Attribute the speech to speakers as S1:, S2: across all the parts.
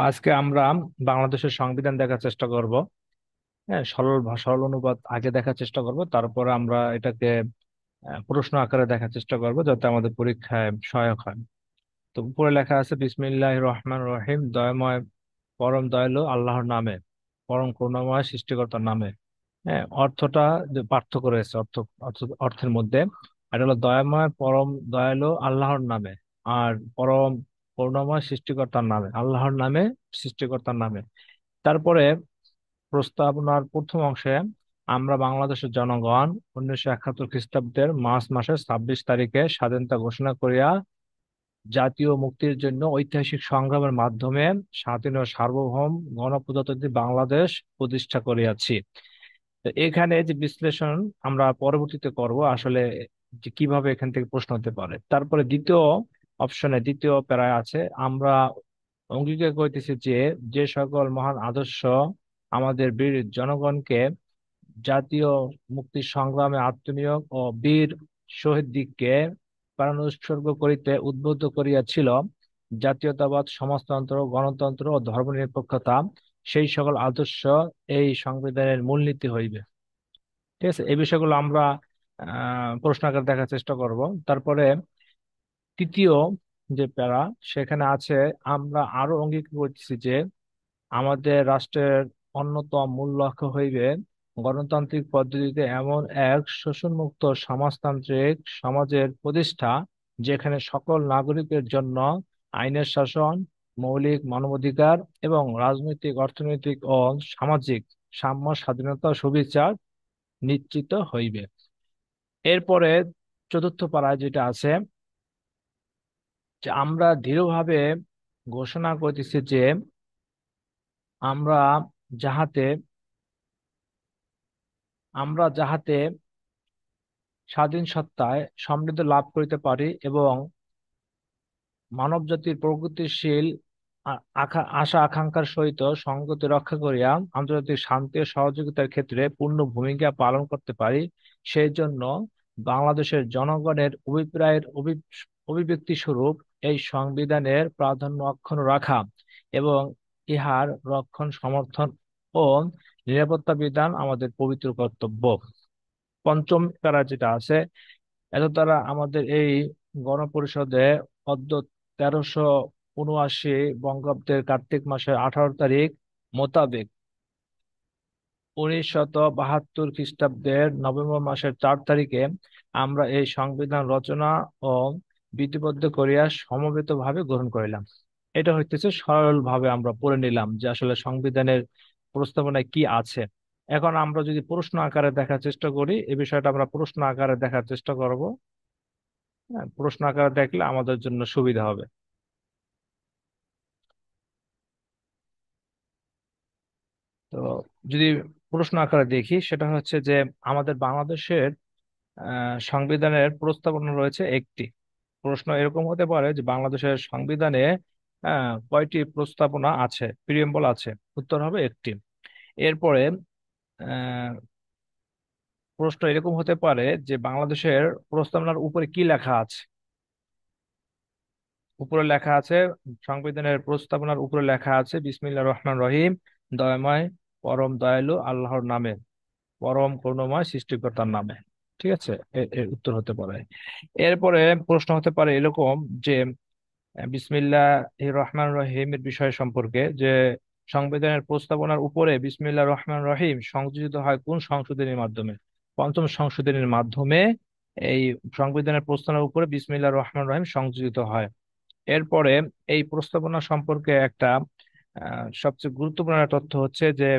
S1: আজকে আমরা বাংলাদেশের সংবিধান দেখার চেষ্টা করব। হ্যাঁ, সরল অনুবাদ আগে দেখার চেষ্টা করব, তারপরে আমরা এটাকে প্রশ্ন আকারে দেখার চেষ্টা করব যাতে আমাদের পরীক্ষায় সহায়ক হয়। তো উপরে লেখা আছে বিসমিল্লাহির রহমান রহিম, দয়াময় পরম দয়ালু আল্লাহর নামে, পরম করুণাময় সৃষ্টিকর্তার নামে। হ্যাঁ, অর্থটা যে পার্থক্য রয়েছে অর্থের মধ্যে। এটা হলো দয়াময় পরম দয়ালু আল্লাহর নামে, আর পরম করুণাময় সৃষ্টিকর্তার নামে, আল্লাহর নামে, সৃষ্টিকর্তার নামে। তারপরে প্রস্তাবনার প্রথম অংশে আমরা বাংলাদেশের জনগণ 1971 খ্রিস্টাব্দের মার্চ মাসের 26 তারিখে স্বাধীনতা ঘোষণা করিয়া জাতীয় মুক্তির জন্য ঐতিহাসিক সংগ্রামের মাধ্যমে স্বাধীন ও সার্বভৌম গণপ্রজাতন্ত্রী বাংলাদেশ প্রতিষ্ঠা করিয়াছি। তো এখানে যে বিশ্লেষণ আমরা পরবর্তীতে করব আসলে, যে কিভাবে এখান থেকে প্রশ্ন হতে পারে। তারপরে দ্বিতীয় অপশনে, দ্বিতীয় প্যারায় আছে, আমরা অঙ্গীকার করিতেছি যে যে সকল মহান আদর্শ আমাদের বীর জনগণকে জাতীয় মুক্তির সংগ্রামে আত্মনিয়োগ ও বীর শহীদ দিগকে প্রাণ উৎসর্গ করিতে উদ্বুদ্ধ করিয়াছিল, জাতীয়তাবাদ, সমাজতন্ত্র, গণতন্ত্র ও ধর্মনিরপেক্ষতা, সেই সকল আদর্শ এই সংবিধানের মূলনীতি হইবে। ঠিক আছে, এই বিষয়গুলো আমরা প্রশ্ন আকারে দেখার চেষ্টা করব। তারপরে তৃতীয় যে প্যারা, সেখানে আছে, আমরা আরো অঙ্গীকার করতেছি যে আমাদের রাষ্ট্রের অন্যতম মূল লক্ষ্য হইবে গণতান্ত্রিক পদ্ধতিতে এমন এক শোষণমুক্ত সমাজতান্ত্রিক সমাজের প্রতিষ্ঠা, যেখানে সকল নাগরিকের জন্য আইনের শাসন, মৌলিক মানবাধিকার এবং রাজনৈতিক, অর্থনৈতিক ও সামাজিক সাম্য, স্বাধীনতা ও সুবিচার নিশ্চিত হইবে। এরপরে চতুর্থ পাড়ায় যেটা আছে, যে আমরা দৃঢ়ভাবে ঘোষণা করতেছি যে আমরা যাহাতে আমরা যাহাতে স্বাধীন সত্তায় সমৃদ্ধ লাভ করিতে পারি এবং মানব জাতির প্রগতিশীল আশা আকাঙ্ক্ষার সহিত সংগতি রক্ষা করিয়া আন্তর্জাতিক শান্তি ও সহযোগিতার ক্ষেত্রে পূর্ণ ভূমিকা পালন করতে পারি, সেই জন্য বাংলাদেশের জনগণের অভিপ্রায়ের অভিব্যক্তি স্বরূপ এই সংবিধানের প্রাধান্য অক্ষুণ্ণ রাখা এবং ইহার রক্ষণ, সমর্থন ও নিরাপত্তা বিধান আমাদের পবিত্র কর্তব্য। পঞ্চম প্যারা যেটা আছে, এত দ্বারা আমাদের এই গণপরিষদে অদ্য 1379 বঙ্গাব্দের কার্তিক মাসের 18 তারিখ মোতাবেক 1972 খ্রিস্টাব্দের নভেম্বর মাসের 4 তারিখে আমরা এই সংবিধান রচনা ও বিধিবদ্ধ করিয়া সমবেতভাবে গ্রহণ করিলাম। এটা হইতেছে সরল ভাবে আমরা পড়ে নিলাম যে আসলে সংবিধানের প্রস্তাবনায় কি আছে। এখন আমরা যদি প্রশ্ন আকারে দেখার চেষ্টা করি, এই বিষয়টা আমরা প্রশ্ন আকারে দেখার চেষ্টা করব। হ্যাঁ, প্রশ্ন আকারে দেখলে আমাদের জন্য সুবিধা হবে। তো যদি প্রশ্ন আকারে দেখি, সেটা হচ্ছে যে আমাদের বাংলাদেশের সংবিধানের প্রস্তাবনা রয়েছে একটি। প্রশ্ন এরকম হতে পারে যে বাংলাদেশের সংবিধানে কয়টি প্রস্তাবনা আছে, প্রিএম্বল আছে? উত্তর হবে একটি। এরপরে আহ, প্রশ্ন এরকম হতে পারে যে বাংলাদেশের প্রস্তাবনার উপরে কি লেখা আছে। উপরে লেখা আছে, সংবিধানের প্রস্তাবনার উপরে লেখা আছে বিসমিল্লাহির রহমান রহিম, দয়াময় পরম দয়ালু আল্লাহর নামে, পরম করুণাময় সৃষ্টিকর্তার নামে। ঠিক আছে, এর উত্তর হতে পারে। এরপরে প্রশ্ন হতে পারে এরকম যে বিসমিল্লাহির রহমান রহিমের বিষয় সম্পর্কে, যে সংবিধানের প্রস্তাবনার উপরে বিসমিল্লাহ রহমান রহিম সংযোজিত হয় কোন সংশোধনীর মাধ্যমে? পঞ্চম সংশোধনীর মাধ্যমে এই সংবিধানের প্রস্তাবনার উপরে বিসমিল্লাহ রহমান রহিম সংযোজিত হয়। এরপরে এই প্রস্তাবনা সম্পর্কে একটা সবচেয়ে গুরুত্বপূর্ণ একটা তথ্য হচ্ছে যে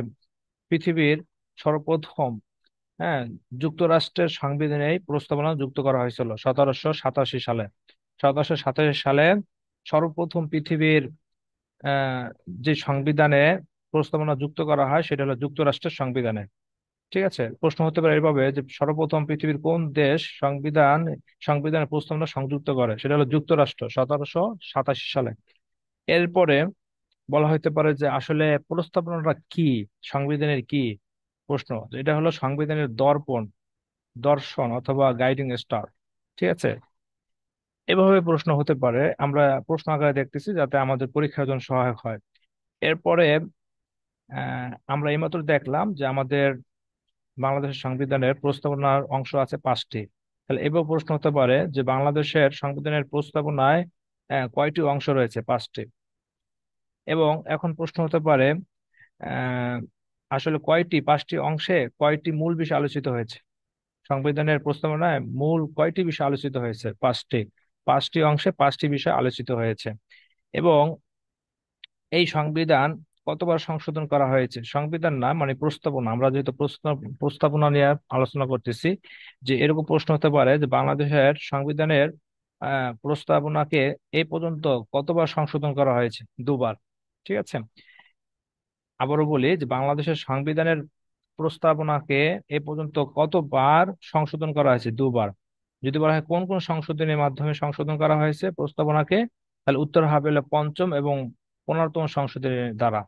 S1: পৃথিবীর সর্বপ্রথম, হ্যাঁ, যুক্তরাষ্ট্রের সংবিধানে এই প্রস্তাবনা যুক্ত করা হয়েছিল 1787 সালে। 1787 সালে সর্বপ্রথম পৃথিবীর আহ, যে সংবিধানে প্রস্তাবনা যুক্ত করা হয় সেটা হলো যুক্তরাষ্ট্রের সংবিধানে। ঠিক আছে, প্রশ্ন হতে পারে এভাবে যে সর্বপ্রথম পৃথিবীর কোন দেশ সংবিধানের প্রস্তাবনা সংযুক্ত করে? সেটা হলো যুক্তরাষ্ট্র, 1787 সালে। এরপরে বলা হতে পারে যে আসলে প্রস্তাবনাটা কি, সংবিধানের কি? প্রশ্ন, এটা হলো সংবিধানের দর্পণ, দর্শন অথবা গাইডিং স্টার। ঠিক আছে, এভাবে প্রশ্ন হতে পারে। আমরা প্রশ্ন আকারে দেখতেছি যাতে আমাদের পরীক্ষার জন্য সহায়ক হয়। এরপরে আমরা এইমাত্র দেখলাম যে আমাদের বাংলাদেশের সংবিধানের প্রস্তাবনার অংশ আছে 5টি। তাহলে এবার প্রশ্ন হতে পারে যে বাংলাদেশের সংবিধানের প্রস্তাবনায় কয়টি অংশ রয়েছে? 5টি। এবং এখন প্রশ্ন হতে পারে আহ আসলে 5টি অংশে কয়টি মূল বিষয় আলোচিত হয়েছে? সংবিধানের প্রস্তাবনায় মূল কয়টি বিষয় আলোচিত হয়েছে? 5টি। 5টি অংশে 5টি বিষয় আলোচিত হয়েছে। এবং এই সংবিধান কতবার সংশোধন করা হয়েছে? সংবিধান না, মানে প্রস্তাবনা, আমরা যেহেতু প্রস্তাবনা নিয়ে আলোচনা করতেছি, যে এরকম প্রশ্ন হতে পারে যে বাংলাদেশের সংবিধানের প্রস্তাবনাকে এ পর্যন্ত কতবার সংশোধন করা হয়েছে? 2বার। ঠিক আছে। আবারও বলি যে বাংলাদেশের সংবিধানের প্রস্তাবনাকে এ পর্যন্ত কতবার সংশোধন করা হয়েছে? 2বার। যদি বলা হয় কোন কোন সংশোধনের মাধ্যমে সংশোধন করা হয়েছে প্রস্তাবনাকে, তাহলে উত্তর হবে হলো পঞ্চম এবং 15তম সংশোধনীর দ্বারা।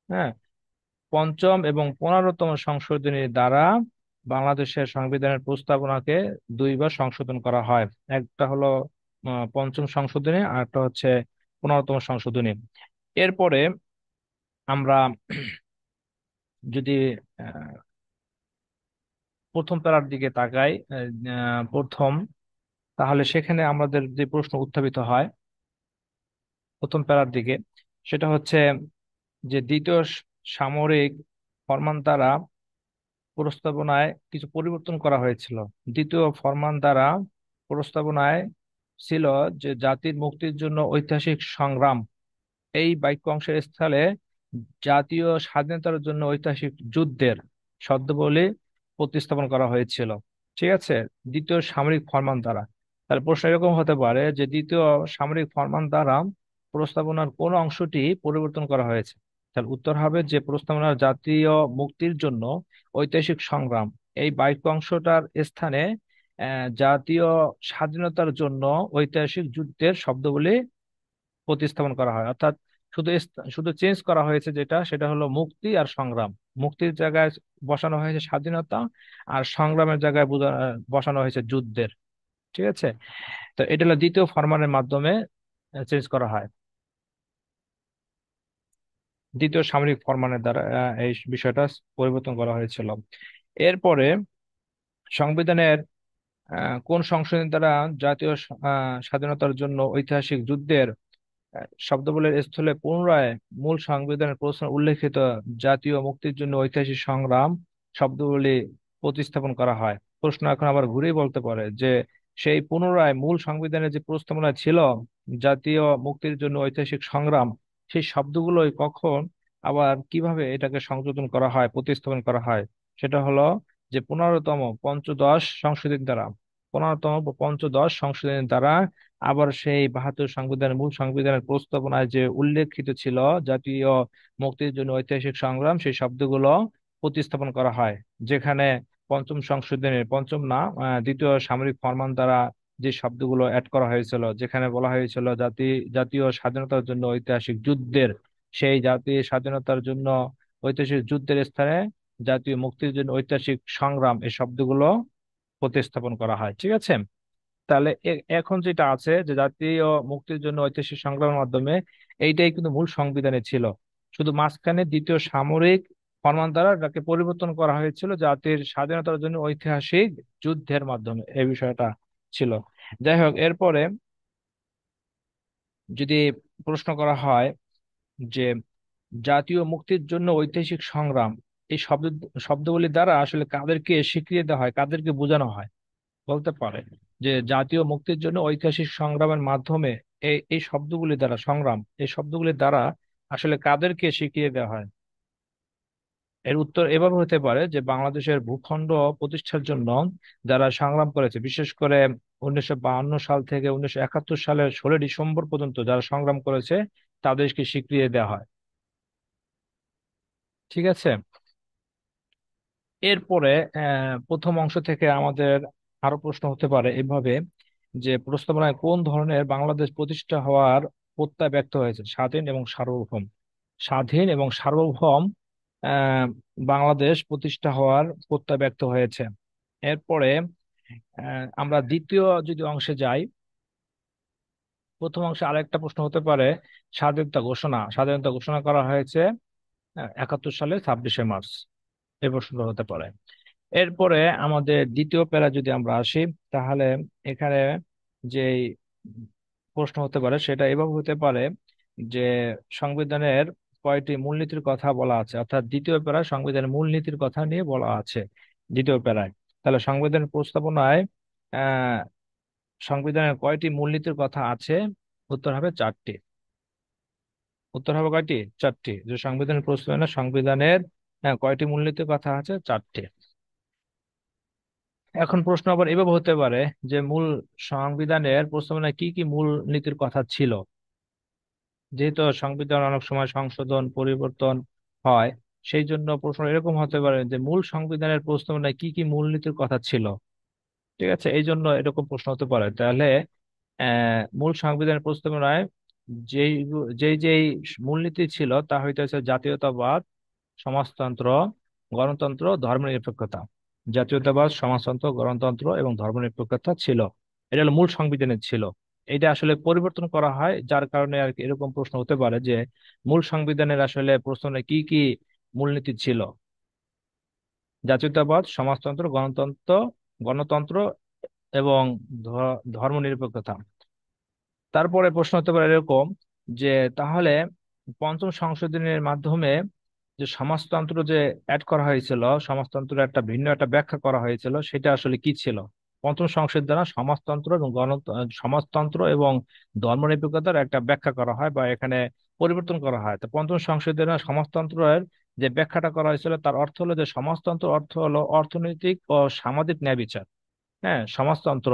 S1: হ্যাঁ, পঞ্চম এবং 15তম সংশোধনীর দ্বারা বাংলাদেশের সংবিধানের প্রস্তাবনাকে 2বার সংশোধন করা হয়। একটা হলো পঞ্চম সংশোধনী, আর একটা হচ্ছে 15তম সংশোধনী। এরপরে আমরা যদি প্রথম প্যারার দিকে তাকাই, প্রথম, তাহলে সেখানে আমাদের যে প্রশ্ন উত্থাপিত হয় প্রথম প্যারার দিকে, সেটা হচ্ছে যে দ্বিতীয় সামরিক ফরমান দ্বারা প্রস্তাবনায় কিছু পরিবর্তন করা হয়েছিল। দ্বিতীয় ফরমান দ্বারা প্রস্তাবনায় ছিল যে জাতির মুক্তির জন্য ঐতিহাসিক সংগ্রাম, এই বাক্য অংশের স্থলে জাতীয় স্বাধীনতার জন্য ঐতিহাসিক যুদ্ধের শব্দাবলী প্রতিস্থাপন করা হয়েছিল। ঠিক আছে, দ্বিতীয় সামরিক ফরমান দ্বারা। তাহলে প্রশ্ন এরকম হতে পারে যে দ্বিতীয় সামরিক ফরমান দ্বারা প্রস্তাবনার কোন অংশটি পরিবর্তন করা হয়েছে? তাহলে উত্তর হবে যে প্রস্তাবনার জাতীয় মুক্তির জন্য ঐতিহাসিক সংগ্রাম, এই বাক্য অংশটার স্থানে জাতীয় স্বাধীনতার জন্য ঐতিহাসিক যুদ্ধের শব্দগুলি প্রতিস্থাপন করা হয়। অর্থাৎ শুধু চেঞ্জ করা হয়েছে, যেটা সেটা হলো মুক্তি আর সংগ্রাম। মুক্তির জায়গায় বসানো হয়েছে স্বাধীনতা, আর সংগ্রামের জায়গায় বসানো হয়েছে যুদ্ধের। ঠিক আছে। তো এটা হলো দ্বিতীয় ফরমানের মাধ্যমে চেঞ্জ করা হয়, দ্বিতীয় সামরিক ফরমানের দ্বারা এই বিষয়টা পরিবর্তন করা হয়েছিল। এরপরে সংবিধানের কোন সংশোধনী দ্বারা জাতীয় স্বাধীনতার জন্য ঐতিহাসিক যুদ্ধের শব্দবলের স্থলে পুনরায় মূল সংবিধানের প্রশ্ন উল্লেখিত জাতীয় মুক্তির জন্য ঐতিহাসিক সংগ্রাম শব্দগুলি প্রতিস্থাপন করা হয়? প্রশ্ন এখন আবার ঘুরেই বলতে পারে যে সেই পুনরায় মূল সংবিধানের যে প্রস্তাবনা ছিল জাতীয় মুক্তির জন্য ঐতিহাসিক সংগ্রাম, সেই শব্দগুলোই কখন আবার কিভাবে এটাকে সংযোজন করা হয়, প্রতিস্থাপন করা হয়? সেটা হলো যে 15তম পঞ্চদশ সংশোধনীর দ্বারা। 15তম পঞ্চদশ সংশোধনীর দ্বারা আবার সেই 72 সংবিধানের মূল সংবিধানের প্রস্তাবনায় যে উল্লেখিত ছিল জাতীয় মুক্তির জন্য ঐতিহাসিক সংগ্রাম, সেই শব্দগুলো প্রতিস্থাপন করা হয়। যেখানে পঞ্চম সংশোধনীর, পঞ্চম না, দ্বিতীয় সামরিক ফরমান দ্বারা যে শব্দগুলো অ্যাড করা হয়েছিল, যেখানে বলা হয়েছিল জাতীয় স্বাধীনতার জন্য ঐতিহাসিক যুদ্ধের, সেই জাতীয় স্বাধীনতার জন্য ঐতিহাসিক যুদ্ধের স্থানে জাতীয় মুক্তির জন্য ঐতিহাসিক সংগ্রাম, এই শব্দগুলো প্রতিস্থাপন করা হয়। ঠিক আছে। তাহলে এখন যেটা আছে যে জাতীয় মুক্তির জন্য ঐতিহাসিক সংগ্রামের মাধ্যমে, এইটাই কিন্তু মূল সংবিধানে ছিল। শুধু মাঝখানে দ্বিতীয় সামরিক ফরমান দ্বারা এটাকে পরিবর্তন করা হয়েছিল জাতির স্বাধীনতার জন্য ঐতিহাসিক যুদ্ধের মাধ্যমে, এই বিষয়টা ছিল। যাই হোক, এরপরে যদি প্রশ্ন করা হয় যে জাতীয় মুক্তির জন্য ঐতিহাসিক সংগ্রাম, এই শব্দগুলি দ্বারা আসলে কাদেরকে স্বীকৃতি দেওয়া হয়, কাদেরকে বোঝানো হয়? বলতে পারে যে জাতীয় মুক্তির জন্য ঐতিহাসিক সংগ্রামের মাধ্যমে এই এই শব্দগুলি দ্বারা, সংগ্রাম, এই শব্দগুলি দ্বারা আসলে কাদেরকে শিখিয়ে দেওয়া হয়? এর উত্তর এভাবে হতে পারে যে বাংলাদেশের ভূখণ্ড প্রতিষ্ঠার জন্য যারা সংগ্রাম করেছে, বিশেষ করে 1952 সাল থেকে 1971 সালের 16 ডিসেম্বর পর্যন্ত যারা সংগ্রাম করেছে, তাদেরকে স্বীকৃতি দেওয়া হয়। ঠিক আছে। এরপরে প্রথম অংশ থেকে আমাদের আরো প্রশ্ন হতে পারে এভাবে যে প্রস্তাবনায় কোন ধরনের বাংলাদেশ প্রতিষ্ঠা হওয়ার প্রত্যয় ব্যক্ত হয়েছে? স্বাধীন এবং সার্বভৌম। স্বাধীন এবং সার্বভৌম আহ বাংলাদেশ প্রতিষ্ঠা হওয়ার প্রত্যয় ব্যক্ত হয়েছে। এরপরে আমরা দ্বিতীয় যদি অংশে যাই, প্রথম অংশে আরেকটা প্রশ্ন হতে পারে, স্বাধীনতা ঘোষণা করা হয়েছে 71 সালে 26শে মার্চ, এই প্রশ্নটা হতে পারে। এরপরে আমাদের দ্বিতীয় প্যারা যদি আমরা আসি, তাহলে এখানে যে প্রশ্ন হতে পারে সেটা এভাবে হতে পারে যে সংবিধানের কয়টি মূলনীতির কথা বলা আছে, অর্থাৎ দ্বিতীয় প্যারায় সংবিধানের মূলনীতির কথা নিয়ে বলা আছে দ্বিতীয় প্যারায়। তাহলে সংবিধানের প্রস্তাবনায় আহ সংবিধানের কয়টি মূলনীতির কথা আছে? উত্তর হবে 4টি। উত্তর হবে কয়টি? 4টি। যে সংবিধানের প্রস্তাবনায় সংবিধানের কয়টি মূলনীতির কথা আছে? 4টি। এখন প্রশ্ন আবার এভাবে হতে পারে যে সংবিধানের প্রস্তাবনায় কি কি মূল নীতির কথা ছিল। যেহেতু সংবিধান অনেক সময় সংশোধন পরিবর্তন হয়, সেই জন্য প্রশ্ন এরকম হতে পারে যে মূল সংবিধানের প্রস্তাবনায় কি কি মূলনীতির কথা ছিল। ঠিক আছে, এই জন্য এরকম প্রশ্ন হতে পারে। তাহলে মূল সংবিধানের প্রস্তাবনায় যেই যেই মূলনীতি ছিল তা হইতেছে জাতীয়তাবাদ, সমাজতন্ত্র, গণতন্ত্র, ধর্মনিরপেক্ষতা। জাতীয়তাবাদ, সমাজতন্ত্র, গণতন্ত্র এবং ধর্মনিরপেক্ষতা ছিল, এটা হলো মূল সংবিধানের ছিল। এটা আসলে পরিবর্তন করা হয়, যার কারণে আর কি এরকম প্রশ্ন হতে পারে যে মূল সংবিধানের আসলে প্রশ্নে কি কি মূলনীতি ছিল। জাতীয়তাবাদ, সমাজতন্ত্র, গণতন্ত্র এবং ধর্মনিরপেক্ষতা। তারপরে প্রশ্ন হতে পারে এরকম যে তাহলে পঞ্চম সংশোধনের মাধ্যমে যে সমাজতন্ত্র যে অ্যাড করা হয়েছিল, সমাজতন্ত্রের একটা ভিন্ন একটা ব্যাখ্যা করা হয়েছিল, সেটা আসলে কি ছিল? পঞ্চম সংশোধন দ্বারা সমাজতন্ত্র এবং ধর্মনিরপেক্ষতার একটা ব্যাখ্যা করা হয় বা এখানে পরিবর্তন করা হয়। তো পঞ্চম সংশোধনে সমাজতন্ত্রের যে ব্যাখ্যাটা করা হয়েছিল তার অর্থ হলো যে সমাজতন্ত্র অর্থ হলো অর্থনৈতিক ও সামাজিক ন্যায় বিচার। হ্যাঁ, সমাজতন্ত্র,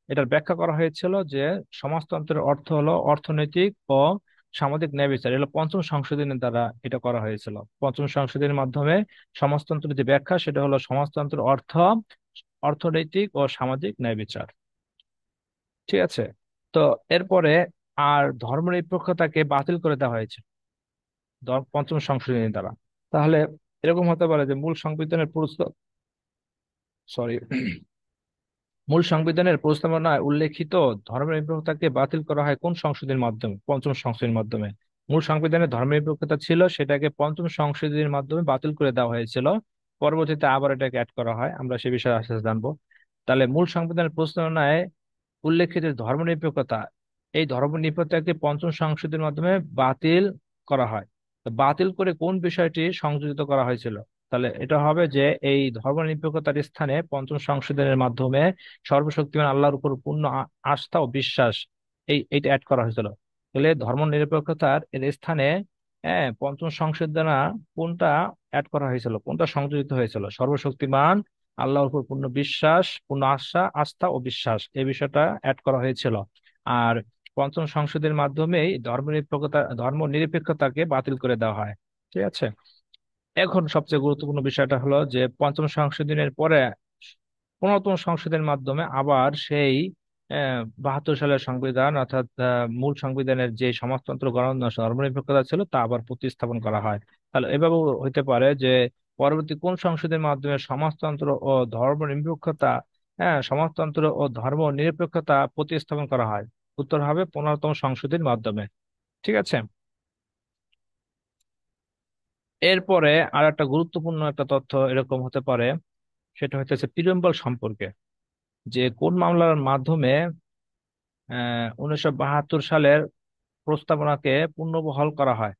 S1: এটার ব্যাখ্যা করা হয়েছিল যে সমাজতন্ত্রের অর্থ হলো অর্থনৈতিক ও সামাজিক ন্যায় বিচার। এগুলো পঞ্চম সংশোধনের দ্বারা এটা করা হয়েছিল। পঞ্চম সংশোধনের মাধ্যমে সমাজতন্ত্রের যে ব্যাখ্যা সেটা হলো সমাজতন্ত্রের অর্থ অর্থনৈতিক ও সামাজিক ন্যায় বিচার। ঠিক আছে। তো এরপরে আর ধর্মনিরপেক্ষতাকে বাতিল করে দেওয়া হয়েছে পঞ্চম সংশোধনীর দ্বারা। তাহলে এরকম হতে পারে যে মূল সংবিধানের প্রস্তাব, সরি, মূল সংবিধানের প্রস্তাবনায় উল্লেখিত ধর্মনিরপেক্ষতাকে বাতিল করা হয় কোন সংশোধনীর মাধ্যমে? পঞ্চম সংশোধনীর মাধ্যমে। মূল সংবিধানে ধর্মনিরপেক্ষতা ছিল, সেটাকে পঞ্চম সংশোধনীর মাধ্যমে বাতিল করে দেওয়া হয়েছিল। পরবর্তীতে আবার এটাকে অ্যাড করা হয়, আমরা সে বিষয়ে আস্তে আস্তে জানবো। তাহলে মূল সংবিধানের প্রস্তাবনায় উল্লেখিত ধর্মনিরপেক্ষতা, এই ধর্মনিরপেক্ষতাকে পঞ্চম সংশোধনীর মাধ্যমে বাতিল করা হয়। তো বাতিল করে কোন বিষয়টি সংযোজিত করা হয়েছিল? তাহলে এটা হবে যে এই ধর্মনিরপেক্ষতার স্থানে পঞ্চম সংশোধনের মাধ্যমে সর্বশক্তিমান আল্লাহর উপর পূর্ণ আস্থা ও বিশ্বাস, এইটা অ্যাড করা হয়েছিল। তাহলে ধর্মনিরপেক্ষতার এর স্থানে পঞ্চম সংশোধনা কোনটা অ্যাড করা হয়েছিল, কোনটা সংযোজিত হয়েছিল? সর্বশক্তিমান আল্লাহর উপর পূর্ণ বিশ্বাস, পূর্ণ আস্থা ও বিশ্বাস, এই বিষয়টা অ্যাড করা হয়েছিল। আর পঞ্চম সংশোধনের মাধ্যমেই ধর্মনিরপেক্ষতাকে বাতিল করে দেওয়া হয়। ঠিক আছে। এখন সবচেয়ে গুরুত্বপূর্ণ বিষয়টা হলো যে পঞ্চম সংশোধনের পরে 15তম সংশোধনের মাধ্যমে আবার সেই 72 সালের সংবিধান, অর্থাৎ মূল সংবিধানের যে সমাজতন্ত্র ধর্মনিরপেক্ষতা ছিল তা আবার প্রতিস্থাপন করা হয়। তাহলে এভাবেও হইতে পারে যে পরবর্তী কোন সংশোধনের মাধ্যমে সমাজতন্ত্র ও ধর্মনিরপেক্ষতা, সমাজতন্ত্র ও ধর্ম নিরপেক্ষতা প্রতিস্থাপন করা হয়। উত্তর হবে 15তম সংশোধনীর মাধ্যমে। ঠিক আছে। এরপরে আর একটা গুরুত্বপূর্ণ একটা তথ্য এরকম হতে পারে, সেটা হচ্ছে প্রিয়াম্বল সম্পর্কে, যে কোন মামলার মাধ্যমে 1972 সালের প্রস্তাবনাকে পুনর্বহাল করা হয়।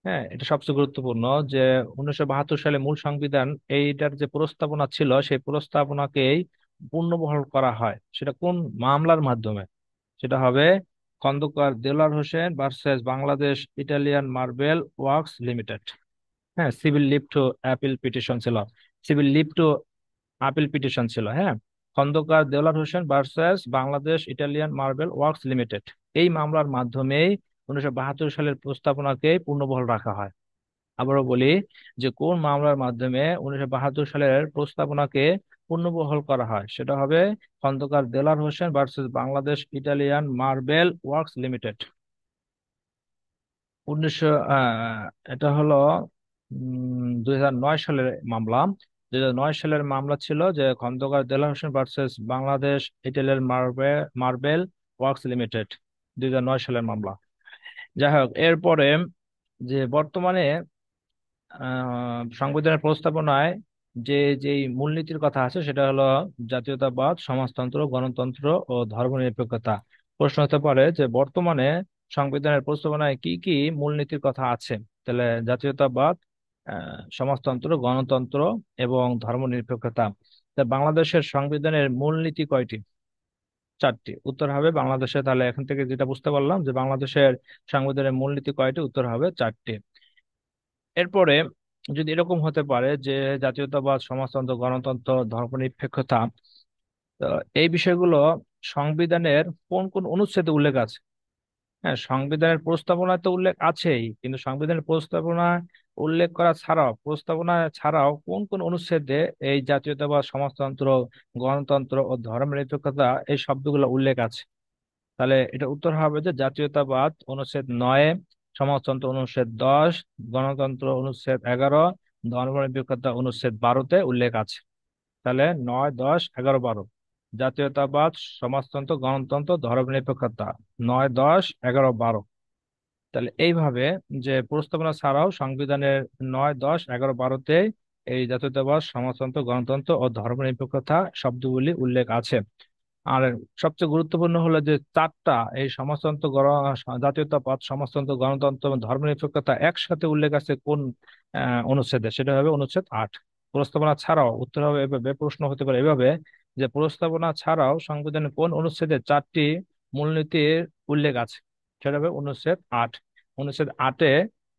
S1: হ্যাঁ, এটা সবচেয়ে গুরুত্বপূর্ণ যে 1972 সালে মূল সংবিধান এইটার যে প্রস্তাবনা ছিল সেই প্রস্তাবনাকেই পুনর্বহাল করা হয়, সেটা কোন মামলার মাধ্যমে? সেটা হবে Khondokar Delwar Hossain versus Bangladesh Italian marble works Limited. হ্যাঁ, civil leave to appeal petition ছিল। Civil leave to appeal petition ছিল। হ্যাঁ, Khondokar Delwar Hossain versus Bangladesh Italian marble works Limited, এই মামলার মাধ্যমেই 1972 সালের প্রস্তাবনাকে পূর্ণবহাল রাখা হয়। আবারও বলি যে কোন মামলার মাধ্যমে 1972 সালের প্রস্তাবনাকে পূর্ণবহাল করা হয়, সেটা হবে খন্দকার দেলার Hossain versus Bangladesh Italian marble works limited. 1900 এটা হলো 2009 সালের মামলা। 2009 সালের মামলা ছিল যে Khondokar Delwar Hossain versus Bangladesh Italian marble works limited, 2009 সালের মামলা। যাই হোক, এরপরে যে বর্তমানে সংবিধানের প্রস্তাবনায় যে যেই মূলনীতির কথা আছে সেটা হলো জাতীয়তাবাদ, সমাজতন্ত্র, গণতন্ত্র ও ধর্মনিরপেক্ষতা। প্রশ্ন হতে পারে যে বর্তমানে সংবিধানের প্রস্তাবনায় কি কি মূলনীতির কথা আছে। তাহলে জাতীয়তাবাদ, সমাজতন্ত্র, গণতন্ত্র এবং ধর্মনিরপেক্ষতা। তা বাংলাদেশের সংবিধানের মূলনীতি কয়টি? 4টি। উত্তর হবে বাংলাদেশে, তাহলে এখন থেকে যেটা বুঝতে পারলাম যে বাংলাদেশের সংবিধানের মূলনীতি কয়টি, উত্তর হবে 4টি। এরপরে যদি এরকম হতে পারে যে জাতীয়তাবাদ, সমাজতন্ত্র, গণতন্ত্র, ধর্মনিরপেক্ষতা, তো এই বিষয়গুলো সংবিধানের কোন কোন অনুচ্ছেদে উল্লেখ আছে? হ্যাঁ, সংবিধানের প্রস্তাবনায় তো উল্লেখ আছেই, কিন্তু সংবিধানের প্রস্তাবনা উল্লেখ করা ছাড়াও, প্রস্তাবনা ছাড়াও কোন কোন অনুচ্ছেদে এই জাতীয়তাবাদ, সমাজতন্ত্র, গণতন্ত্র ও ধর্মনিরপেক্ষতা এই শব্দগুলো উল্লেখ আছে? তাহলে এটা উত্তর হবে যে জাতীয়তাবাদ অনুচ্ছেদ 9, সমাজতন্ত্র অনুচ্ছেদ 10, গণতন্ত্র অনুচ্ছেদ 11, ধর্মনিরপেক্ষতা অনুচ্ছেদ 12-তে উল্লেখ আছে। তাহলে 9, 10, 11, 12, জাতীয়তাবাদ, সমাজতন্ত্র, গণতন্ত্র, ধর্মনিরপেক্ষতা, 9, 10, 11, 12। তাহলে এইভাবে যে প্রস্তাবনা ছাড়াও সংবিধানের 9, 10, 11, 12-তে এই জাতীয়তাবাদ, সমাজতন্ত্র, গণতন্ত্র ও ধর্মনিরপেক্ষতা শব্দগুলি উল্লেখ আছে। আর সবচেয়ে গুরুত্বপূর্ণ হলো যে 4টা এই সমাজতন্ত্র, জাতীয়তাবাদ, সমাজতন্ত্র, গণতন্ত্র এবং ধর্মনিরপেক্ষতা একসাথে উল্লেখ আছে কোন অনুচ্ছেদে? সেটা হবে অনুচ্ছেদ 8। প্রস্তাবনা ছাড়াও, উত্তর হবে এভাবে, প্রশ্ন হতে পারে এভাবে যে প্রস্তাবনা ছাড়াও সংবিধানের কোন অনুচ্ছেদে 4টি মূলনীতির উল্লেখ আছে? সেটা হবে অনুচ্ছেদ 8। অনুচ্ছেদ 8-এ,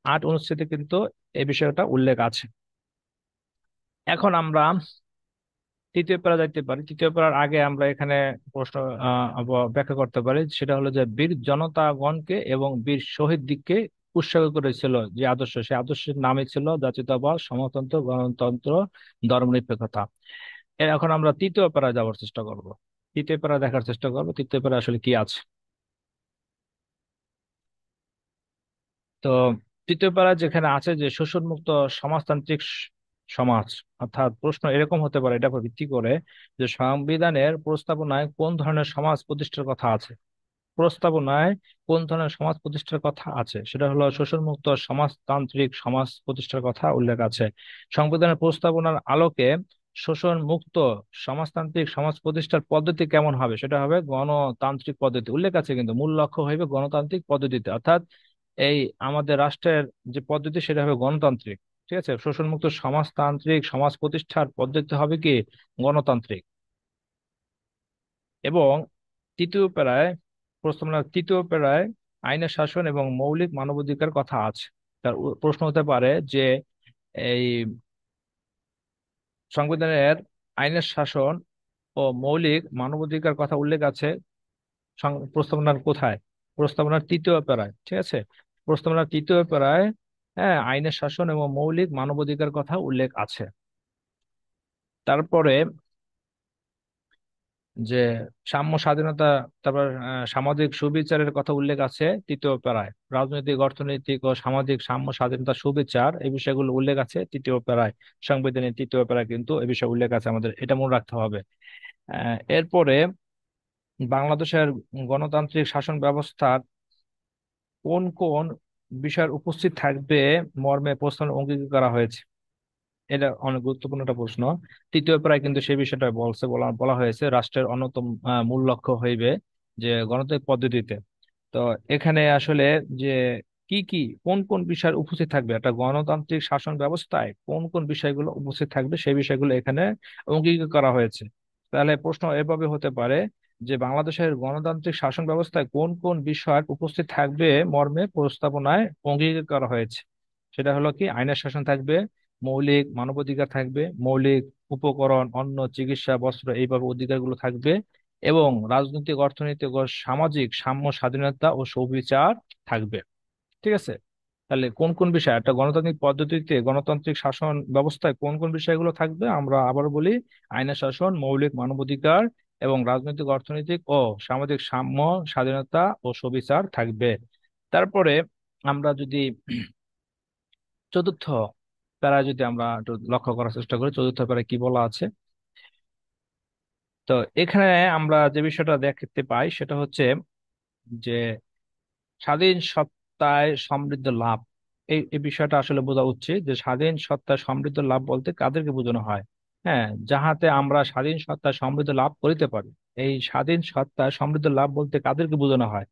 S1: 8 অনুচ্ছেদে কিন্তু এই বিষয়টা উল্লেখ আছে। এখন আমরা তৃতীয় প্যারা যাইতে পারি। তৃতীয় প্যারার আগে আমরা এখানে প্রশ্ন ব্যাখ্যা করতে পারি, সেটা হলো যে বীর জনতাগণকে এবং বীর শহীদ দিককে উৎসর্গ করেছিল যে আদর্শ, সেই আদর্শের নামই ছিল জাতীয়তাবাদ, সমাজতন্ত্র, গণতন্ত্র, ধর্মনিরপেক্ষতা। এখন আমরা তৃতীয় প্যারা যাওয়ার চেষ্টা করব, তৃতীয় প্যারা দেখার চেষ্টা করব তৃতীয় প্যারা আসলে কি আছে। তো তৃতীয় প্যারা যেখানে আছে যে শোষণমুক্ত সমাজতান্ত্রিক সমাজ, অর্থাৎ প্রশ্ন এরকম হতে পারে এটা উপর ভিত্তি করে যে সংবিধানের প্রস্তাবনায় কোন ধরনের সমাজ প্রতিষ্ঠার কথা আছে। প্রস্তাবনায় কোন ধরনের সমাজ প্রতিষ্ঠার কথা আছে, সেটা হলো শোষণমুক্ত সমাজতান্ত্রিক সমাজ প্রতিষ্ঠার কথা উল্লেখ আছে। সংবিধানের প্রস্তাবনার আলোকে শোষণ মুক্ত সমাজতান্ত্রিক সমাজ প্রতিষ্ঠার পদ্ধতি কেমন হবে? সেটা হবে গণতান্ত্রিক পদ্ধতি উল্লেখ আছে, কিন্তু মূল লক্ষ্য হইবে গণতান্ত্রিক পদ্ধতিতে, অর্থাৎ এই আমাদের রাষ্ট্রের যে পদ্ধতি সেটা হবে গণতান্ত্রিক। ঠিক আছে, শোষণমুক্ত সমাজতান্ত্রিক সমাজ প্রতিষ্ঠার পদ্ধতি হবে কি গণতান্ত্রিক। এবং তৃতীয় প্যারায়, প্রস্তাবনার তৃতীয় প্যারায় আইনের শাসন এবং মৌলিক মানবাধিকার কথা আছে। তার প্রশ্ন হতে পারে যে এই সংবিধানের আইনের শাসন ও মৌলিক মানবাধিকার কথা উল্লেখ আছে প্রস্তাবনার কোথায়? প্রস্তাবনার তৃতীয় প্যারায়। ঠিক আছে, প্রস্তাবনার তৃতীয় প্যারায়, হ্যাঁ, আইনের শাসন এবং মৌলিক মানবাধিকার কথা উল্লেখ আছে। তারপরে যে সাম্য স্বাধীনতা, তারপর সামাজিক সুবিচারের কথা উল্লেখ আছে তৃতীয় প্যারায়। রাজনৈতিক, অর্থনৈতিক ও সামাজিক সাম্য স্বাধীনতা সুবিচার এই বিষয়গুলো উল্লেখ আছে তৃতীয় প্যারায়। সংবিধানের তৃতীয় প্যারায় কিন্তু এই বিষয়ে উল্লেখ আছে, আমাদের এটা মনে রাখতে হবে। এরপরে বাংলাদেশের গণতান্ত্রিক শাসন ব্যবস্থার কোন কোন বিষয়ের উপস্থিত থাকবে মর্মে প্রস্তাবনা অঙ্গীকার করা হয়েছে? এটা অনেক গুরুত্বপূর্ণ একটা প্রশ্ন। তৃতীয় প্রায় কিন্তু সেই বিষয়টা বলছে, বলা বলা হয়েছে রাষ্ট্রের অন্যতম মূল লক্ষ্য হইবে যে গণতান্ত্রিক পদ্ধতিতে। তো এখানে আসলে যে কি কি, কোন কোন বিষয় উপস্থিত থাকবে একটা গণতান্ত্রিক শাসন ব্যবস্থায়, কোন কোন বিষয়গুলো উপস্থিত থাকবে সেই বিষয়গুলো এখানে অঙ্গীকার করা হয়েছে। তাহলে প্রশ্ন এভাবে হতে পারে যে বাংলাদেশের গণতান্ত্রিক শাসন ব্যবস্থায় কোন কোন বিষয় উপস্থিত থাকবে মর্মে প্রস্তাবনায় অঙ্গীকার করা হয়েছে? সেটা হলো কি আইনের শাসন থাকবে, মৌলিক মানবাধিকার থাকবে, মৌলিক উপকরণ, অন্ন, চিকিৎসা, বস্ত্র এইভাবে অধিকারগুলো থাকবে, এবং রাজনৈতিক, অর্থনৈতিক ও সামাজিক সাম্য স্বাধীনতা ও সুবিচার থাকবে। ঠিক আছে, তাহলে কোন কোন বিষয় একটা গণতান্ত্রিক পদ্ধতিতে, গণতান্ত্রিক শাসন ব্যবস্থায় কোন কোন বিষয়গুলো থাকবে আমরা আবার বলি, আইনের শাসন, মৌলিক মানবাধিকার এবং রাজনৈতিক, অর্থনৈতিক ও সামাজিক সাম্য স্বাধীনতা ও সুবিচার থাকবে। তারপরে আমরা যদি চতুর্থ প্যারা যদি আমরা একটু লক্ষ্য করার চেষ্টা করি, চতুর্থ প্যারা কি বলা আছে? তো এখানে আমরা যে বিষয়টা দেখতে পাই সেটা হচ্ছে যে স্বাধীন সত্তায় সমৃদ্ধ লাভ, এই বিষয়টা আসলে বোঝা উচিত যে স্বাধীন সত্তায় সমৃদ্ধ লাভ বলতে কাদেরকে বোঝানো হয়। হ্যাঁ, যাহাতে আমরা স্বাধীন সত্তায় সমৃদ্ধ লাভ করিতে পারি, এই স্বাধীন সত্তায় সমৃদ্ধ লাভ বলতে কাদেরকে বোঝানো হয়।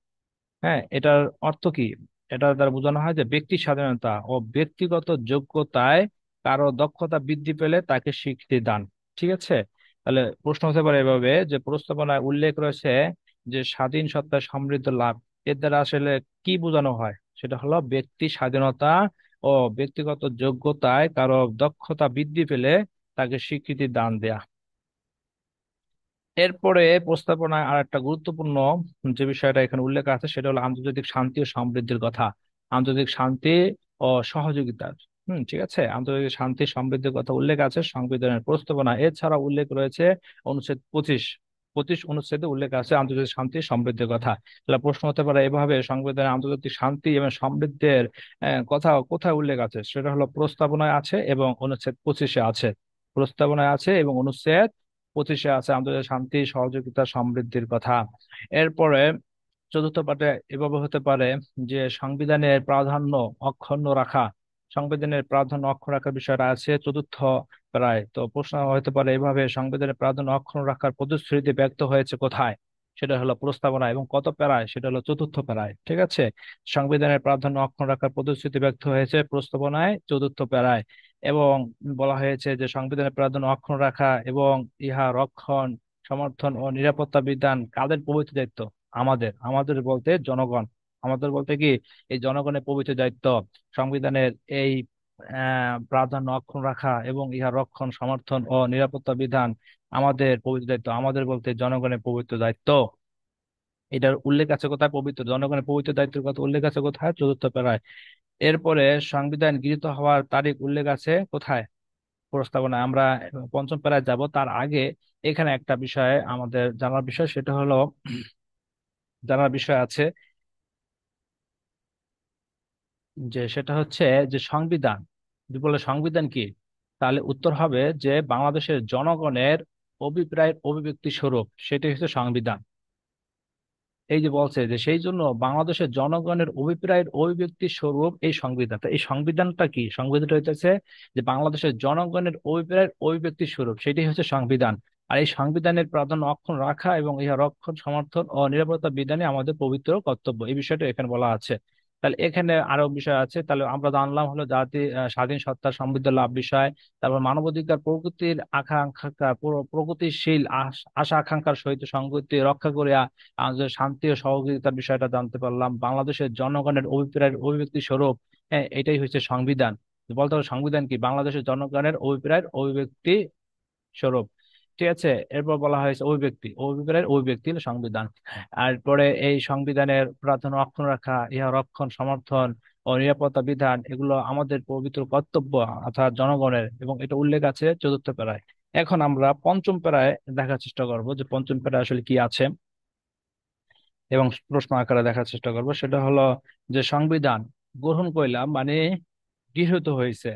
S1: হ্যাঁ, এটার অর্থ কি? এটা দ্বারা বোঝানো হয় যে ব্যক্তি স্বাধীনতা ও ব্যক্তিগত যোগ্যতায় কারো দক্ষতা বৃদ্ধি পেলে তাকে স্বীকৃতি দান। ঠিক আছে, তাহলে প্রশ্ন হতে পারে এভাবে যে প্রস্তাবনায় উল্লেখ রয়েছে যে স্বাধীন সত্তায় সমৃদ্ধ লাভ, এর দ্বারা আসলে কি বোঝানো হয়? সেটা হলো ব্যক্তি স্বাধীনতা ও ব্যক্তিগত যোগ্যতায় কারো দক্ষতা বৃদ্ধি পেলে তাকে স্বীকৃতি দান দেয়া। এরপরে প্রস্তাবনায় আর একটা গুরুত্বপূর্ণ যে বিষয়টা এখানে উল্লেখ আছে সেটা হলো আন্তর্জাতিক শান্তি ও সমৃদ্ধির কথা। আন্তর্জাতিক শান্তি ও সহযোগিতার, ঠিক আছে, আন্তর্জাতিক শান্তি সমৃদ্ধির কথা উল্লেখ আছে সংবিধানের প্রস্তাবনা। এছাড়া উল্লেখ রয়েছে অনুচ্ছেদ 25, 25 অনুচ্ছেদে উল্লেখ আছে আন্তর্জাতিক শান্তি সমৃদ্ধির কথা। তাহলে প্রশ্ন হতে পারে এভাবে সংবিধানে আন্তর্জাতিক শান্তি এবং সমৃদ্ধির কথা কোথায় উল্লেখ আছে? সেটা হলো প্রস্তাবনায় আছে এবং অনুচ্ছেদ 25-এ আছে। প্রস্তাবনায় আছে এবং অনুচ্ছেদ 25-এ আছে আন্তর্জাতিক শান্তি সহযোগিতা সমৃদ্ধির কথা। এরপরে চতুর্থ পার্টে এভাবে হতে পারে যে সংবিধানের প্রাধান্য অক্ষুণ্ণ রাখা, সংবিধানের প্রাধান্য অক্ষুণ্ণ রাখার বিষয়টা আছে চতুর্থ প্যারায়। তো প্রশ্ন হতে পারে এভাবে সংবিধানের প্রাধান্য অক্ষুণ্ণ রাখার প্রতিশ্রুতি ব্যক্ত হয়েছে কোথায়? সেটা হলো প্রস্তাবনা, এবং কত প্যারায়? সেটা হলো চতুর্থ প্যারায়। ঠিক আছে, সংবিধানের প্রাধান্য অক্ষুণ্ণ রাখার প্রতিশ্রুতি ব্যক্ত হয়েছে প্রস্তাবনায় চতুর্থ প্যারায়। এবং বলা হয়েছে যে সংবিধানের প্রাধান্য অক্ষুণ্ণ রাখা এবং ইহা রক্ষণ, সমর্থন ও নিরাপত্তা বিধান কাদের পবিত্র দায়িত্ব? আমাদের, আমাদের বলতে জনগণ, আমাদের বলতে কি এই জনগণের পবিত্র দায়িত্ব সংবিধানের এই প্রাধান্য অক্ষুণ্ণ রাখা এবং ইহা রক্ষণ, সমর্থন ও নিরাপত্তা বিধান আমাদের পবিত্র দায়িত্ব। আমাদের বলতে জনগণের পবিত্র দায়িত্ব। এটার উল্লেখ আছে কোথায়? পবিত্র জনগণের পবিত্র দায়িত্বের কথা উল্লেখ আছে কোথায়? চতুর্থ প্যারায়। এরপরে সংবিধান গৃহীত হওয়ার তারিখ উল্লেখ আছে কোথায়? প্রস্তাবনা। আমরা পঞ্চম প্যারায় যাব, তার আগে এখানে একটা বিষয় আমাদের জানার বিষয়, সেটা হলো জানার বিষয় আছে যে সেটা হচ্ছে যে সংবিধান, যদি বলে সংবিধান কি, তাহলে উত্তর হবে যে বাংলাদেশের জনগণের অভিপ্রায়ের অভিব্যক্তি স্বরূপ, সেটাই হচ্ছে সংবিধান। এই যে বলছে যে সেই জন্য বাংলাদেশের জনগণের অভিপ্রায়ের অভিব্যক্তি স্বরূপ এই সংবিধানটা, এই সংবিধানটা কি? সংবিধানটা হইতেছে যে বাংলাদেশের জনগণের অভিপ্রায়ের অভিব্যক্তি স্বরূপ, সেটাই হচ্ছে সংবিধান। আর এই সংবিধানের প্রাধান্য অক্ষুণ্ণ রাখা এবং ইহা রক্ষণ, সমর্থন ও নিরাপত্তা বিধানে আমাদের পবিত্র কর্তব্য, এই বিষয়টা এখানে বলা আছে। তাহলে এখানে আরো বিষয় আছে, তাহলে আমরা জানলাম হলো জাতি স্বাধীন সত্তা সমৃদ্ধ লাভ বিষয়। তারপর মানবাধিকার প্রকৃতির আকাঙ্ক্ষা, প্রগতিশীল আশা আকাঙ্ক্ষার সহিত সংগতি রক্ষা করিয়া আমাদের শান্তি ও সহযোগিতার বিষয়টা জানতে পারলাম। বাংলাদেশের জনগণের অভিপ্রায়ের অভিব্যক্তি স্বরূপ, হ্যাঁ, এটাই হচ্ছে সংবিধান। বলতে হবে সংবিধান কি? বাংলাদেশের জনগণের অভিপ্রায়ের অভিব্যক্তি স্বরূপ। ঠিক আছে, এরপর বলা হয়েছে অভিব্যক্তি, অভিপ্রায়ের অভিব্যক্তি হলো সংবিধান। আর পরে এই সংবিধানের প্রাধান্য অক্ষুণ্ণ রাখা, ইহা রক্ষণ, সমর্থন ও নিরাপত্তা বিধান এগুলো আমাদের পবিত্র কর্তব্য অর্থাৎ জনগণের, এবং এটা উল্লেখ আছে চতুর্থ প্যারায়। এখন আমরা পঞ্চম প্যারায় দেখার চেষ্টা করব যে পঞ্চম প্যারায় আসলে কি আছে, এবং প্রশ্ন আকারে দেখার চেষ্টা করব। সেটা হলো যে সংবিধান গ্রহণ করলাম মানে গৃহীত হয়েছে,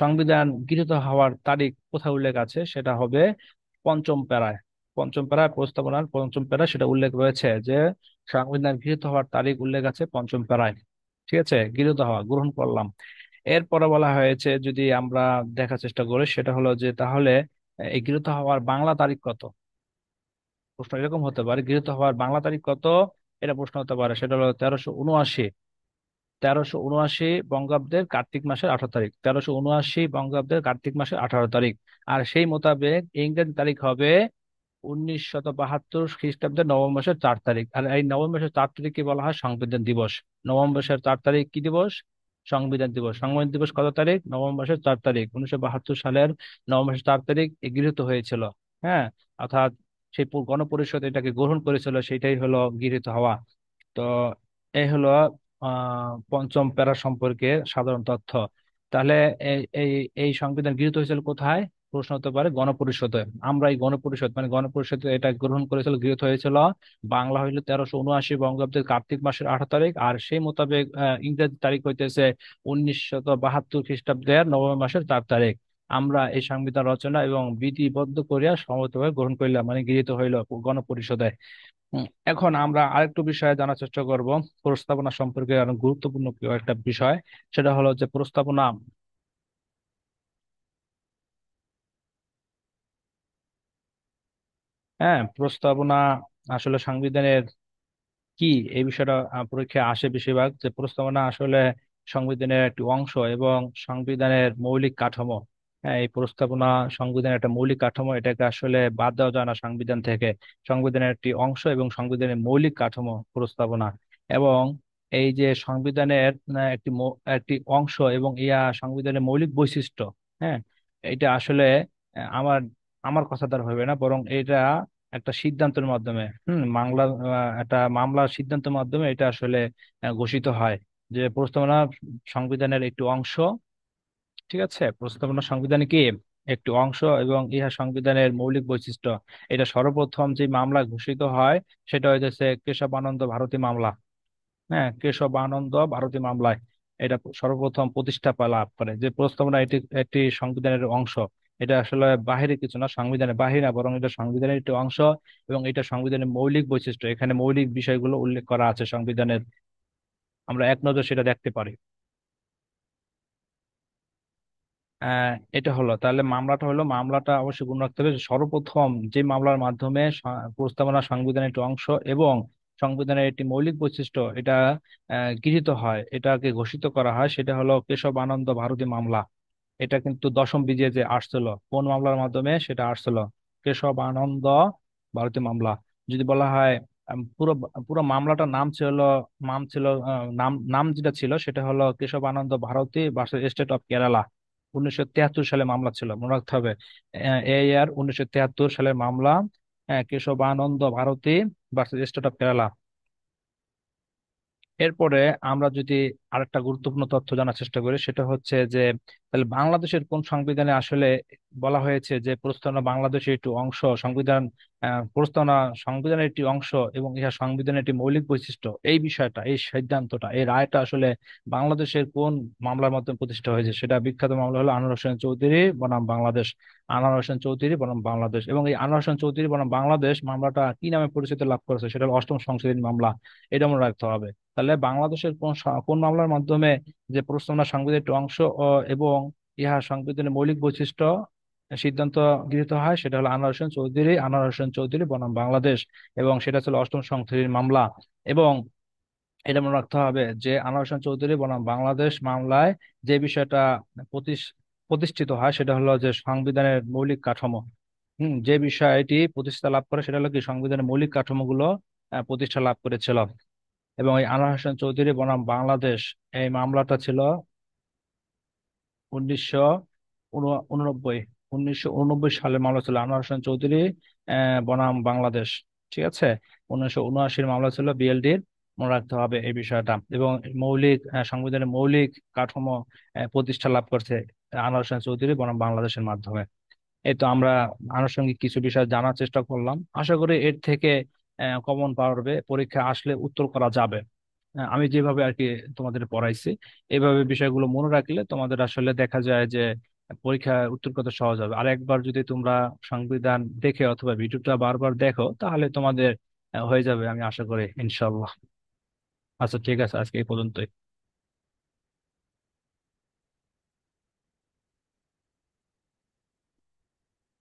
S1: সংবিধান গৃহীত হওয়ার তারিখ কোথায় উল্লেখ আছে? সেটা হবে পঞ্চম প্যারায়। পঞ্চম প্যারায় প্রস্তাবনার পঞ্চম প্যারায় সেটা উল্লেখ রয়েছে যে সংবিধান গৃহীত হওয়ার তারিখ উল্লেখ আছে পঞ্চম প্যারায়। ঠিক আছে, গৃহীত হওয়া, গ্রহণ করলাম। এরপরে বলা হয়েছে যদি আমরা দেখার চেষ্টা করি সেটা হলো যে তাহলে এই গৃহীত হওয়ার বাংলা তারিখ কত? প্রশ্ন এরকম হতে পারে, গৃহীত হওয়ার বাংলা তারিখ কত? এটা প্রশ্ন হতে পারে। সেটা হলো 1379, 1379 বঙ্গাব্দের কার্তিক মাসের 18 তারিখ, 1379 বঙ্গাব্দের কার্তিক মাসের 18 তারিখ। আর সেই মোতাবেক ইংরেজি তারিখ হবে 1972 খ্রিস্টাব্দের নভেম্বর মাসের 4 তারিখ। আর এই নভেম্বর মাসের 4 তারিখকে বলা হয় সংবিধান দিবস। নভেম্বর মাসের 4 তারিখ কি দিবস? সংবিধান দিবস। সংবিধান দিবস কত তারিখ? নভেম্বর মাসের 4 তারিখ, 1972 সালের নভেম্বর মাসের 4 তারিখ গৃহীত হয়েছিল। হ্যাঁ, অর্থাৎ সেই গণপরিষদ এটাকে গ্রহণ করেছিল, সেটাই হলো গৃহীত হওয়া। তো এই হলো পঞ্চম প্যারা সম্পর্কে সাধারণ তথ্য। তাহলে এই এই এই সংবিধান গৃহীত হয়েছিল কোথায়? প্রশ্ন হতে পারে গণপরিষদে। আমরা এই গণপরিষদ মানে গণপরিষদ এটা গ্রহণ করেছিল, গৃহীত হয়েছিল বাংলা হইলো 1379 বঙ্গাব্দের কার্তিক মাসের 18 তারিখ। আর সেই মোতাবেক ইংরেজি তারিখ হইতেছে 1972 খ্রিস্টাব্দের নভেম্বর মাসের 4 তারিখ। আমরা এই সংবিধান রচনা এবং বিধিবদ্ধ করিয়া সমবেতভাবে গ্রহণ করিলাম, মানে গৃহীত হইল গণপরিষদে। এখন আমরা আরেকটু বিষয়ে জানার চেষ্টা করব, প্রস্তাবনা সম্পর্কে অনেক গুরুত্বপূর্ণ একটা বিষয়। সেটা হলো যে প্রস্তাবনা। হ্যাঁ, প্রস্তাবনা আসলে সংবিধানের কি, এই বিষয়টা পরীক্ষায় আসে বেশিরভাগ, যে প্রস্তাবনা আসলে সংবিধানের একটি অংশ এবং সংবিধানের মৌলিক কাঠামো। হ্যাঁ, এই প্রস্তাবনা সংবিধানের একটা মৌলিক কাঠামো, এটাকে আসলে বাদ দেওয়া যায় না সংবিধান থেকে। সংবিধানের একটি অংশ এবং সংবিধানের মৌলিক কাঠামো প্রস্তাবনা। এবং এই যে সংবিধানের একটি অংশ এবং সংবিধানের মৌলিক বৈশিষ্ট্য। হ্যাঁ, এটা আসলে আমার আমার কথা দ্বারা হবে না, বরং এটা একটা সিদ্ধান্তের মাধ্যমে, বাংলা একটা মামলার সিদ্ধান্তের মাধ্যমে এটা আসলে ঘোষিত হয় যে প্রস্তাবনা সংবিধানের একটি অংশ। ঠিক আছে, প্রস্তাবনা সংবিধানে কি একটি অংশ এবং ইহা সংবিধানের মৌলিক বৈশিষ্ট্য। এটা সর্বপ্রথম যে মামলা ঘোষিত হয় সেটা হইতেছে কেশবানন্দ ভারতী মামলা। হ্যাঁ, কেশবানন্দ ভারতী মামলায় এটা সর্বপ্রথম প্রতিষ্ঠা লাভ করে যে প্রস্তাবনা এটি একটি সংবিধানের অংশ। এটা আসলে বাহিরে কিছু না, সংবিধানের বাহিরে না, বরং এটা সংবিধানের একটি অংশ এবং এটা সংবিধানের মৌলিক বৈশিষ্ট্য। এখানে মৌলিক বিষয়গুলো উল্লেখ করা আছে সংবিধানের, আমরা এক নজর সেটা দেখতে পারি। এটা হলো তাহলে মামলাটা অবশ্যই গুণ রাখতে হবে। সর্বপ্রথম যে মামলার মাধ্যমে প্রস্তাবনা সংবিধানের একটি অংশ এবং সংবিধানের একটি মৌলিক বৈশিষ্ট্য এটা গৃহীত হয়, এটাকে ঘোষিত করা হয়, সেটা হলো কেশব আনন্দ ভারতী মামলা। এটা কিন্তু দশম বিজে যে আসছিল, কোন মামলার মাধ্যমে সেটা আসছিল? কেশব আনন্দ ভারতী মামলা। যদি বলা হয় পুরো পুরো মামলাটার নাম নাম যেটা ছিল সেটা হলো Keshav Ananda Bharati versus state of Kerala. 1973 সালে মামলা ছিল, মনে রাখতে হবে। এই আর 1973 সালের মামলা, Kesavananda Bharati versus state of Kerala. এরপরে আমরা যদি আরেকটা গুরুত্বপূর্ণ তথ্য জানার চেষ্টা করি, সেটা হচ্ছে যে তাহলে বাংলাদেশের কোন সংবিধানে আসলে বলা হয়েছে যে প্রস্তাবনা বাংলাদেশের একটি অংশ, সংবিধান প্রস্তাবনা সংবিধানের একটি অংশ এবং ইহা সংবিধানের একটি মৌলিক বৈশিষ্ট্য। এই বিষয়টা, এই সিদ্ধান্তটা, এই রায়টা আসলে বাংলাদেশের কোন মামলার মাধ্যমে প্রতিষ্ঠা হয়েছে? সেটা বিখ্যাত মামলা হলো আনোয়ার হোসেন চৌধুরী বনাম বাংলাদেশ। আনোয়ার হোসেন চৌধুরী বনাম বাংলাদেশ। এবং এই আনোয়ার হোসেন চৌধুরী বনাম বাংলাদেশ মামলাটা কি নামে পরিচিতি লাভ করেছে? সেটা হলো অষ্টম সংশোধনী মামলা। এটা মনে রাখতে হবে। তাহলে বাংলাদেশের কোন মামলার মাধ্যমে যে প্রস্তাবনা সংবিধানের একটি অংশ এবং ইহা সংবিধানের মৌলিক বৈশিষ্ট্য সিদ্ধান্ত গৃহীত হয়, সেটা হলো আনোয়ার হোসেন চৌধুরী বনাম বাংলাদেশ। এবং সেটা ছিল অষ্টম সংশোধনীর মামলা। এবং এটা মনে রাখতে হবে যে আনোয়ার হোসেন চৌধুরী বনাম বাংলাদেশ মামলায় যে বিষয়টা প্রতিষ্ঠিত হয় সেটা হলো যে সংবিধানের মৌলিক কাঠামো। যে বিষয়টি প্রতিষ্ঠা লাভ করে সেটা হলো কি সংবিধানের মৌলিক কাঠামোগুলো প্রতিষ্ঠা লাভ করেছিল। এবং এই আনোয়ার হোসেন চৌধুরী বনাম বাংলাদেশ, এই মামলাটা ছিল 1989 1989 সালে মামলা ছিল আনোয়ার হোসেন চৌধুরী বনাম বাংলাদেশ। ঠিক আছে, 1979 মামলা ছিল বিএলডির। মনে রাখতে হবে এই বিষয়টা। এবং সংবিধানের মৌলিক কাঠামো প্রতিষ্ঠা লাভ করছে আনোয়ার হোসেন চৌধুরী বনাম বাংলাদেশের মাধ্যমে। এই তো আমরা আনুষঙ্গিক কিছু বিষয় জানার চেষ্টা করলাম, আশা করি এর থেকে কমন পারবে পরীক্ষা আসলে উত্তর করা যাবে। আমি যেভাবে আর কি তোমাদের পড়াইছি, এইভাবে বিষয়গুলো মনে রাখলে তোমাদের আসলে দেখা যায় যে পরীক্ষায় উত্তর করতে সহজ হবে। আর একবার যদি তোমরা সংবিধান দেখে অথবা ভিডিওটা বারবার দেখো তাহলে তোমাদের হয়ে যাবে, আমি আশা করি ইনশাল্লাহ। আচ্ছা, ঠিক আছে, আজকে এই পর্যন্তই।